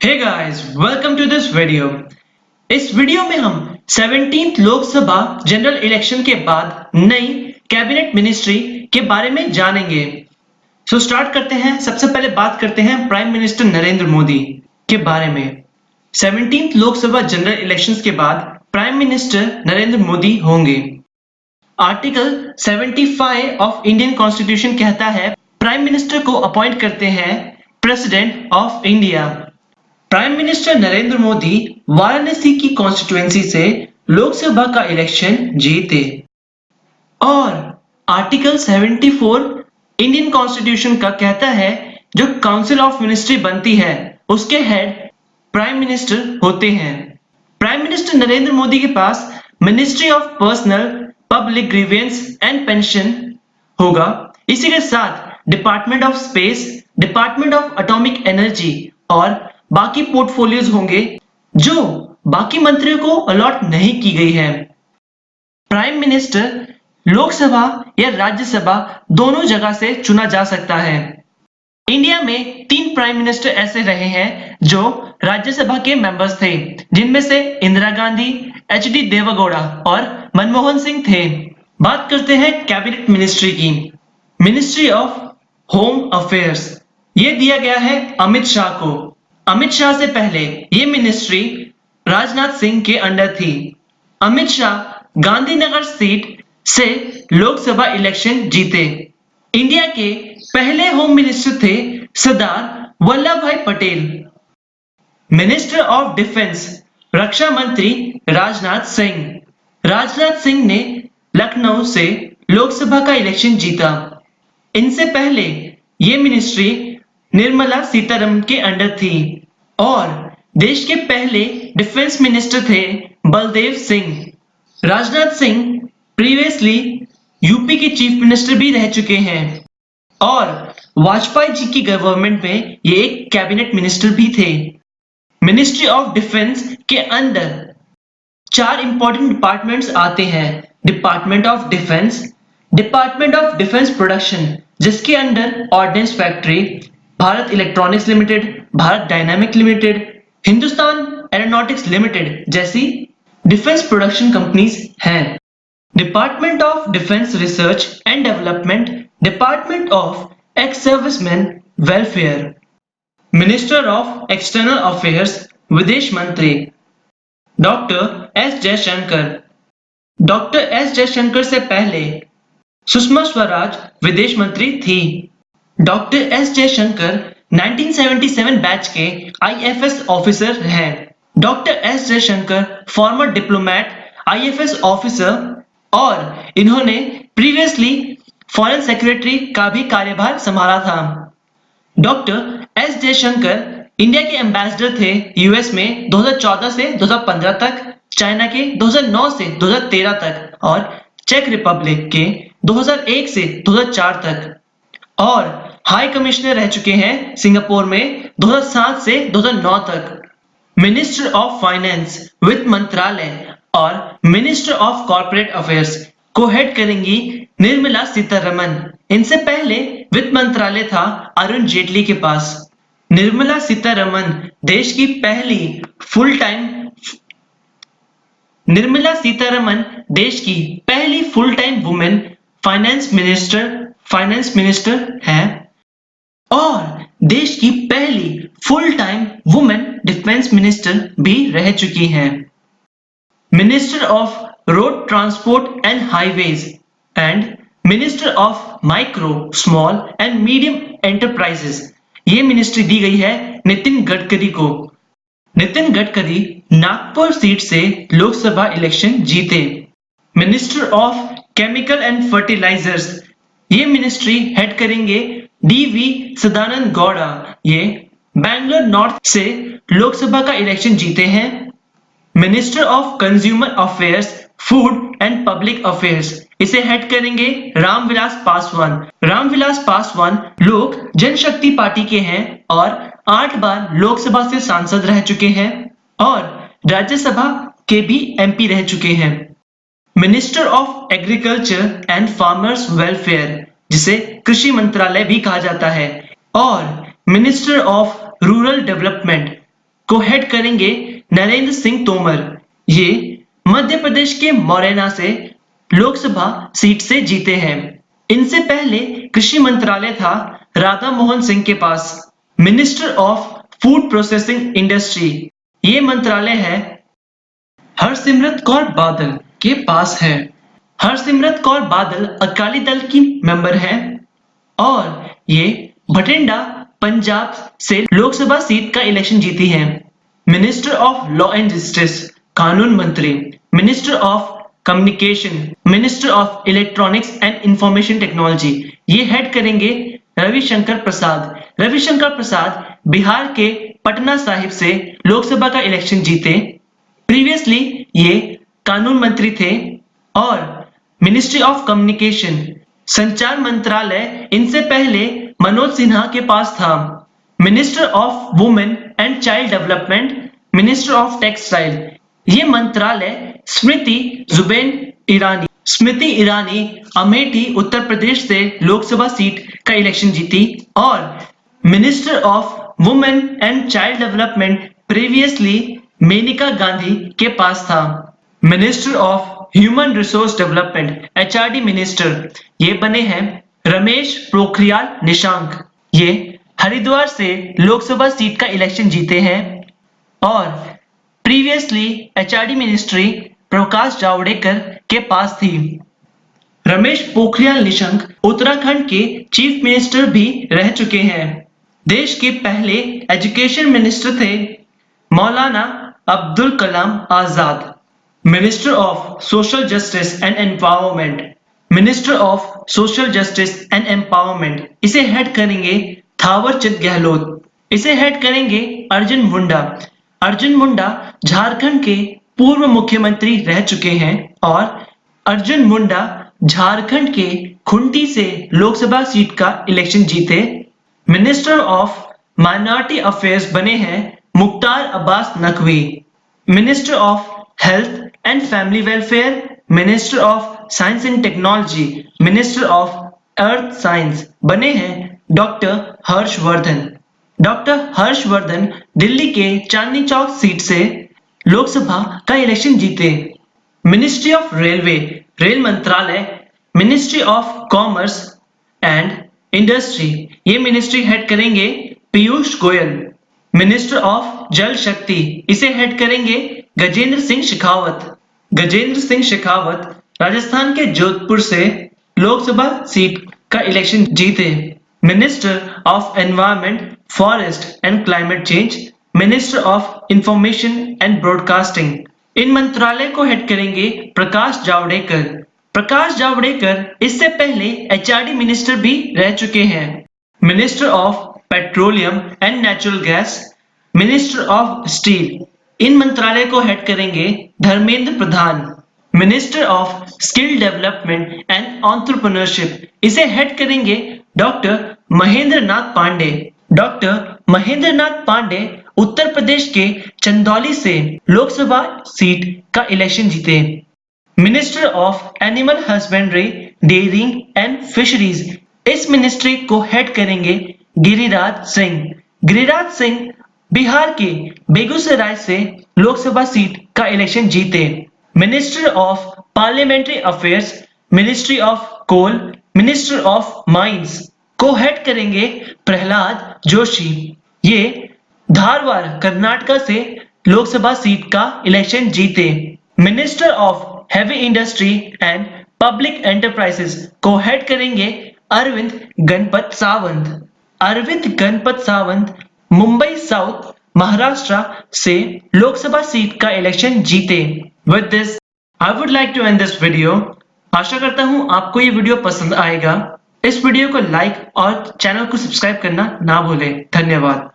Hey guys, welcome to this video. इस video में हम 17th लोकसभा जनरल इलेक्शन के बाद नई कैबिनेट मिनिस्ट्री के बारे में जानेंगे। स्टार्ट करते हैं। सबसे पहले बात करते हैं प्राइम मिनिस्टर नरेंद्र मोदी के बारे में। 17th लोकसभा जनरल इलेक्शंस के बाद प्राइम मिनिस्टर नरेंद्र मोदी होंगे। आर्टिकल 75 ऑफ इंडियन कॉन्स्टिट्यूशन कहता है प्राइम मिनिस्टर को अपॉइंट करते हैं president of India. Prime minister Narendra Modi Varanasi की कॉन्स्टिट्यूएंसी से लोकसभा का इलेक्शन जीते और आर्टिकल 74 इंडियन कॉन्स्टिट्यूशन का कहता है जो काउंसिल ऑफ मिनिस्ट्री बनती है उसके हेड प्राइम मिनिस्टर होते हैं। प्राइम मिनिस्टर नरेंद्र मोदी के पास ministry of personnel public grievances and pension होगा। इसी के साथ department of space, department of atomic energy और बाकी पोर्टफोलियोज होंगे जो बाकी मंत्रियों को अलॉट नहीं की गई है। प्राइम मिनिस्टर लोकसभा या राज्यसभा दोनों जगह से चुना जा सकता है। इंडिया में 3 प्राइम मिनिस्टर ऐसे रहे हैं जो राज्यसभा के मेंबर्स थे, जिनमें से इंदिरा गांधी, एच.डी. देवेगौड़ा और मनमोहन सिंह थे। बात करते हैं कैबिनेट मिनिस्ट्री की। मिनिस्ट्री ऑफ होम अफेयर्स ये दिया गया है अमित शाह को। अमित शाह से पहले ये मिनिस्ट्री राजनाथ सिंह के अंडर थी। अमित शाह गांधीनगर सीट से लोकसभा इलेक्शन जीते। इंडिया के पहले होम मिनिस्टर थे सरदार वल्लभ भाई पटेल। मिनिस्टर ऑफ डिफेंस रक्षा मंत्री राजनाथ सिंह। राजनाथ सिंह ने लखनऊ से लोकसभा का इलेक्शन जीता। इनसे पहले ये मिनिस्ट्री निर्मला सीतारमण के अंडर थी और देश के पहले डिफेंस मिनिस्टर थे बलदेव सिंह। राजनाथ सिंह प्रीवियसली यूपी के चीफ मिनिस्टर भी रह चुके हैं और वाजपेयी जी की गवर्नमेंट में ये एक कैबिनेट मिनिस्टर भी थे। मिनिस्ट्री ऑफ डिफेंस के अंदर 4 इंपॉर्टेंट डिपार्टमेंट्स आते हैं। Department of defence, department of defence production जिसके अंदर ordnance factory, Bharat electronics limited, Bharat dynamic limited, Hindustan aeronautics limited जैसी डिफेंस प्रोडक्शन कंपनीज हैं। Department of defence research and development, department of ex serviceman welfare. Minister of external affairs विदेश मंत्री doctor S Jaishankar. Doctor S Jaishankar से पहले सुषमा स्वराज विदेश मंत्री थी। डॉक्टर एस जयशंकर 1977 बैच के आईएफएस ऑफिसर हैं। Doctor S Jaishankar farmer diplomat, IFS officer और इन्होंने प्रीवियसली फॉरेन सेक्रेटरी का भी कार्यभार संभाला था। डॉक्टर एस जयशंकर इंडिया के एम्बेसडर थे यूएस में 2014 से 2015 तक, चाइना के 2009 से 2013 तक और चेक रिपब्लिक के 2001 से 2004 तक और हाई कमिश्नर रह चुके हैं सिंगापुर में 2007 से 2009 तक। मिनिस्टर ऑफ फाइनेंस वित्त मंत्रालय और मिनिस्टर ऑफ कॉर्पोरेट अफेयर्स को हेड करेंगी निर्मला सीतारमण। इनसे पहले वित्त मंत्रालय था अरुण जेटली के पास। निर्मला सीतारमण देश की पहली full time women finance minister हैं और देश की पहली full time women defence minister भी रह चुकी हैं। Minister of road transport and highways and minister of micro, small and medium enterprises ये मिनिस्ट्री दी गई है नितिन गडकरी को। नितिन गडकरी नागपुर सीट से लोकसभा इलेक्शन जीते। Minister of chemical and fertilisers ये मिनिस्ट्री हेड करेंगे डी.वी. सदानंद गौड़ा। ये बैंगलोर नॉर्थ से लोकसभा का इलेक्शन जीते हैं। Minister of consumer affairs, food and public affairs इसे हेड करेंगे रामविलास पासवान। रामविलास पासवान लोक जनशक्ति पार्टी के हैं और 8 बार लोकसभा से सांसद रह चुके हैं और राज्यसभा के भी एमपी रह चुके हैं। Minister of agriculture and farmers welfare जिसे कृषि मंत्रालय भी कहा जाता है और मिनिस्टर ऑफ रूरल डेवलपमेंट को हेड करेंगे नरेंद्र सिंह तोमर। ये मध्य प्रदेश के मोरेना से लोकसभा सीट से जीते हैं। इनसे पहले कृषि मंत्रालय था राधा मोहन सिंह के पास। Minister of food processing industry, ये मंत्रालय है हरसिमरत कौर बादल के पास है। हरसिमरत कौर बादल अकाली दल की मेंबर है और ये भटिंडा पंजाब से लोकसभा सीट का इलेक्शन जीती है। Minister of law and justice, कानून मंत्री। Minister of communication, minister of electronics and information technology, ये हेड करेंगे रविशंकर प्रसाद। रविशंकर प्रसाद बिहार के पटना साहिब से लोकसभा का इलेक्शन जीते। प्रीवियसली ये कानून मंत्री थे और मिनिस्ट्री ऑफ कम्युनिकेशन, संचार मंत्रालय इनसे पहले मनोज सिन्हा के पास था। Minister of women and child development, minister of textile, ये मंत्रालय स्मृति ईरानी अमेठी उत्तर प्रदेश से लोकसभा सीट का इलेक्शन जीती और minister of women and child development previously Maneka Gandhi के पास था। Minister of human resource development, HRD minister, ये बने हैं रमेश पोखरियाल निशंक। ये हरिद्वार से लोकसभा सीट का इलेक्शन जीते हैं और previously HRD ministry Prakash Javadekar के पास थी। रमेश पोखरियाल निशंक उत्तराखंड के चीफ मिनिस्टर भी रह चुके हैं। देश के पहले एजुकेशन मिनिस्टर थे Maulana Abdul Kalam Azad. Minister of social justice and empowerment, minister of social justice and empowerment, इसे हेड करेंगे थावरचंद गहलोत। इसे हेड करेंगे अर्जुन मुंडा। अर्जुन मुंडा झारखंड के पूर्व मुख्यमंत्री रह चुके हैं और अर्जुन मुंडा झारखंड के खुंटी से लोकसभा सीट का इलेक्शन जीते। मिनिस्टर ऑफ माइनॉरिटी अफेयर्स बने हैं Mukhtar Abbas Naqvi. Minister of health and family welfare, minister of science and technology, minister of earth science बने हैं डॉक्टर हर्षवर्धन। डॉक्टर हर्षवर्धन दिल्ली के चांदनी चौक सीट से लोकसभा का इलेक्शन जीते। मिनिस्ट्री ऑफ रेलवे, रेल मंत्रालय, ministry of commerce and industry, ये मिनिस्ट्री हेड करेंगे पीयूष गोयल। मिनिस्टर ऑफ जल शक्ति, इसे हेड करेंगे गजेंद्र सिंह शेखावत। गजेंद्र सिंह शेखावत राजस्थान के जोधपुर से लोकसभा सीट का इलेक्शन जीते। Minister of environment, forest and climate change, minister of information and broadcasting, इन मंत्रालय को हेड करेंगे प्रकाश जावड़ेकर। प्रकाश जावड़ेकर इससे पहले एचआरडी मिनिस्टर भी रह चुके हैं। Minister of petroleum and natural gas, minister of steel, इन मंत्रालय को हेड करेंगे Dharmendra Pradhan. Minister of skill development and entrepreneurship, इसे हेड करेंगे डॉक्टर महेंद्र नाथ पांडे। डॉक्टर महेंद्र नाथ पांडे उत्तर प्रदेश के चंदौली से लोकसभा सीट का इलेक्शन जीते। Minister of animal husbandry, dairying and fisheries, इस मिनिस्ट्री को हेड करेंगे गिरिराज सिंह। गिरिराज सिंह बिहार के बेगूसराय से लोकसभा सीट का इलेक्शन जीते। Minister of parliamentary affairs, ministry of coal, minister of mines को हेड करेंगे प्रहलाद जोशी। ये धारवाड़ कर्नाटक से लोकसभा सीट का इलेक्शन जीते। Minister of heavy industry and public enterprises को हेड करेंगे अरविंद गणपत सावंत। अरविंद गणपत सावंत मुंबई साउथ महाराष्ट्र से लोकसभा सीट का इलेक्शन जीते। With this I would like to end this video. आशा करता हूं आपको ये वीडियो पसंद आएगा। इस वीडियो को लाइक और चैनल को सब्सक्राइब करना ना भूलें। धन्यवाद।